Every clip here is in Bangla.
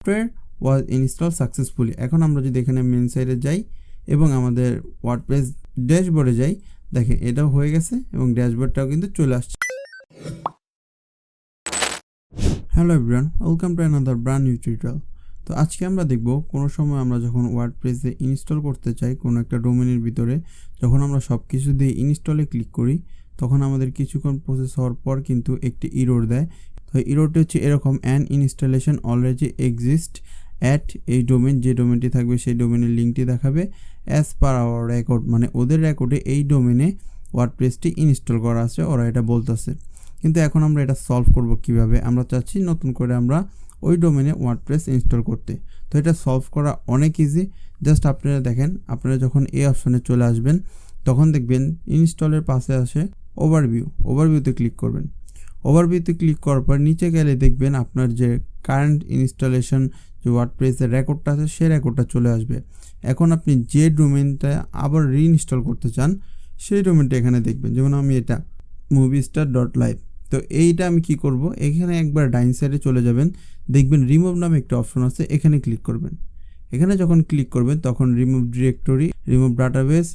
সফটওয়্যার ওয়াজ ইনস্টল সাকসেসফুলি। এখন আমরা যদি এখানে মেন সাইডে যাই এবং আমাদের ওয়ার্ডপ্রেস ড্যাশবোর্ডে যাই, দেখেন এটাও হয়ে গেছে এবং ড্যাশবোর্ডটাও কিন্তু চলে আসছে। Hello everyone, welcome to another brand new tutorial. তো আজকে আমরা দেখব কোনো সময় আমরা যখন ওয়ার্ডপ্রেসে ইনস্টল করতে চাই কোনো একটা ডোমেনের ভিতরে, যখন আমরা সব কিছু দিয়ে ইনস্টলে ক্লিক করি তখন আমাদের কিছুক্ষণ প্রসেস হওয়ার পর কিন্তু একটি ইরর দেয়। তো ইররটি হচ্ছে এরকম, an installation already exist at এই ডোমেন, যে ডোমেনটি থাকবে সেই ডোমেনের লিঙ্কটি দেখাবে অ্যাজ পার আওয়ার রেকর্ড, মানে ওদের রেকর্ডে এই ডোমেনে ওয়ার্ডপ্রেসটি ইনস্টল করা আছে, ওরা এটা বলতেছে। কিন্তু এখন আমরা এটা সলভ করব কিভাবে? আমরা চাচ্ছি নতুন করে আমরা ওই ডোমেনে ওয়ার্ডপ্রেস ইনস্টল করতে। তো এটা সলভ করা অনেক ইজি। জাস্ট আপনারা দেখেন, আপনারা যখন এই অপশনে চলে আসবেন তখন দেখবেন ইনস্টলের পাশে আসে ওভারভিউতে ক্লিক করবেন। ওভারভিউতে ক্লিক করার পর নিচে গেলে দেখবেন আপনার যে কারেন্ট ইনস্টলেশন যে ওয়ার্ডপ্রেসের রেকর্ডটা আছে সেই রেকর্ডটা চলে আসবে। এখন আপনি যে ডোমেনটা আবার রিইনস্টল করতে চান সেই ডোমেনটা এখানে দেখবেন, যেমন আমি এটা movistar.live। তো এইটা আমি কি করব, এখানে একবার ডাইন সাইডে চলে যাবেন, দেখবেন রিমুভ নামে একটা অপশন আছে, এখানে ক্লিক করবেন। এখানে যখন ক্লিক করবেন তখন remove directory, remove database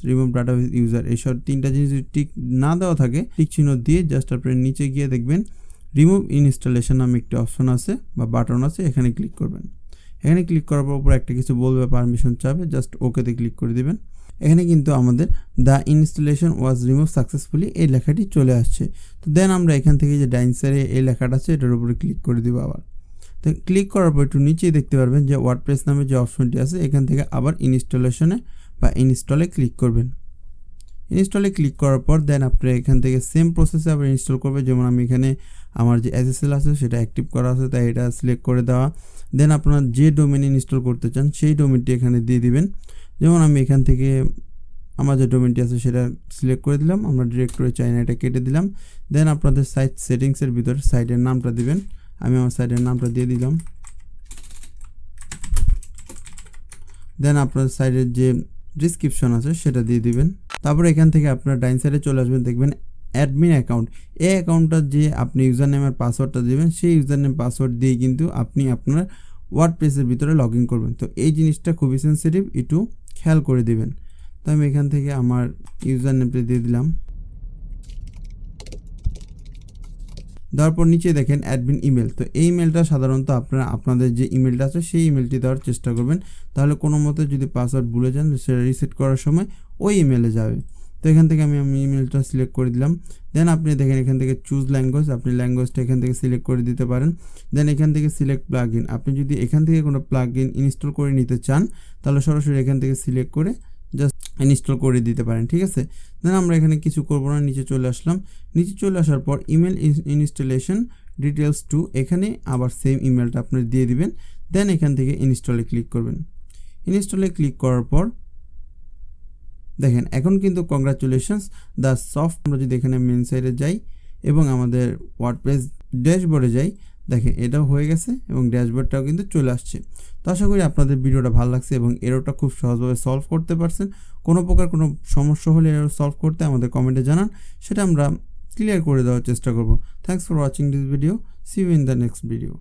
user, এইসব তিনটা জিনিস যদি টিক না দেওয়া থাকে টিক চিহ্ন দিয়ে জাস্ট আপনার নিচে গিয়ে দেখবেন রিমুভ ইনস্টলেশন নামে একটা অপশন আছে বা বাটন আছে, এখানে ক্লিক করবেন। এখানে ক্লিক করার পর একটা কিছু বলবে, পারমিশন চাবে, জাস্ট ওকেতে ক্লিক করে দিবেন। এখানে কিন্তু আমাদের the installation was remove successfully এই লেখাটি চলে আসছে। তো দেন আমরা এখান থেকে যে ডাইন সাইডে এই লেখাটা আছে এটার উপরে ক্লিক করে দিব আবার। তো ক্লিক করার পর একটু নিচেই দেখতে পারবেন যে ওয়ার্ডপ্রেস নামে যে অপশনটি আছে, এখান থেকে আবার ইনস্টলেশনে বা ইনস্টলে ক্লিক করবেন। ইনস্টলে ক্লিক করার পর দেন আপনি এখান থেকে সেম প্রসেসে আবার ইনস্টল করবে। যেমন আমি এখানে আমার যে SSL আছে সেটা অ্যাক্টিভ করা আছে, তাই এটা সিলেক্ট করে দেওয়া। দেন আপনার যে ডোমেন ইনস্টল করতে চান সেই ডোমেনটি এখানে দিয়ে দিবেন। যেমন আমি এখান থেকে আমার যে ডোমেনটি আছে সেটা সিলেক্ট করে দিলাম, আমরা ডিরেক্টরি চাই না, এটা কেটে দিলাম। দেন আপনাদের সাইট সেটিংসের ভিতরে সাইটের নামটা দিবেন, আমি আমার সাইটের নামটা দিয়ে দিলাম। দেন আপনার সাইটের যে ডিসক্রিপশন আছে সেটা দিয়ে দিবেন। তারপর এখান থেকে আপনার ডাইন সাইডে চলে আসবেন, দেখবেন অ্যাডমিন অ্যাকাউন্ট। এই অ্যাকাউন্টটা যে আপনি ইউজার নেমের পাসওয়ার্ডটা দেবেন, সেই ইউজার নেম পাসওয়ার্ড দিয়ে কিন্তু আপনি আপনার ওয়ার্ডপ্রেসের ভিতরে লগ ইন করবেন। তো এই জিনিসটা খুবই সেন্সিটিভ, একটু খেয়াল করে দিবেন। তো আমি এখান থেকে আমার ইউজার নেমটা দিয়ে দিলাম। দেওয়ার পর নিচে দেখেন অ্যাডমিন ইমেল। তো এই ইমেলটা সাধারণত আপনাদের যে ইমেলটা আছে সেই ইমেলটি দেওয়ার চেষ্টা করবেন, তাহলে কোনো মতে যদি পাসওয়ার্ড ভুলে যান সেটা রিসেট করার সময় ওই ইমেলে যাবে। তো এখান থেকে আমি ইমেলটা সিলেক্ট করে দিলাম। দেন আপনি দেখেন এখান থেকে চুজ ল্যাঙ্গুয়েজ, আপনি ল্যাঙ্গুয়েজটা এখান থেকে সিলেক্ট করে দিতে পারেন। দেন এখান থেকে সিলেক্ট প্লাগ ইন, আপনি যদি এখান থেকে কোনো প্লাগ ইন ইনস্টল করে নিতে চান তাহলে সরাসরি এখান থেকে সিলেক্ট করে জাস্ট ইনস্টল করে দিতে পারেন, ঠিক আছে। দেন আমরা এখানে কিছু করবো না, নিচে চলে আসলাম। নিচে চলে আসার পর ইমেল ইনস্টলেশন ডিটেলস টু, এখানে আবার সেম ইমেলটা আপনি দিয়ে দিবেন। দেন এখান থেকে ইনস্টলে ক্লিক করবেন। ইনস্টলে ক্লিক করার পর দেখেন এখন কিন্তু কংগ্রাচুলেশনস দ্য সফট। আমরা যদি এখানে মেন সাইডে যাই এবং আমাদের ওয়ার্ডপ্রেস ড্যাশবোর্ডে যাই, দেখেন এটাও হয়ে গেছে এবং ড্যাশবোর্ডটাও কিন্তু চলে আসছে। তো আশা করি আপনাদের ভিডিওটা ভালো লাগছে এবং এররটা খুব সহজভাবে সলভ করতে পারছেন। কোনো প্রকার কোনো সমস্যা হলে এরর সলভ করতে আমাদের কমেন্টে জানান, সেটা আমরা ক্লিয়ার করে দেওয়ার চেষ্টা করব। Thanks for watching this video, see you in the next video.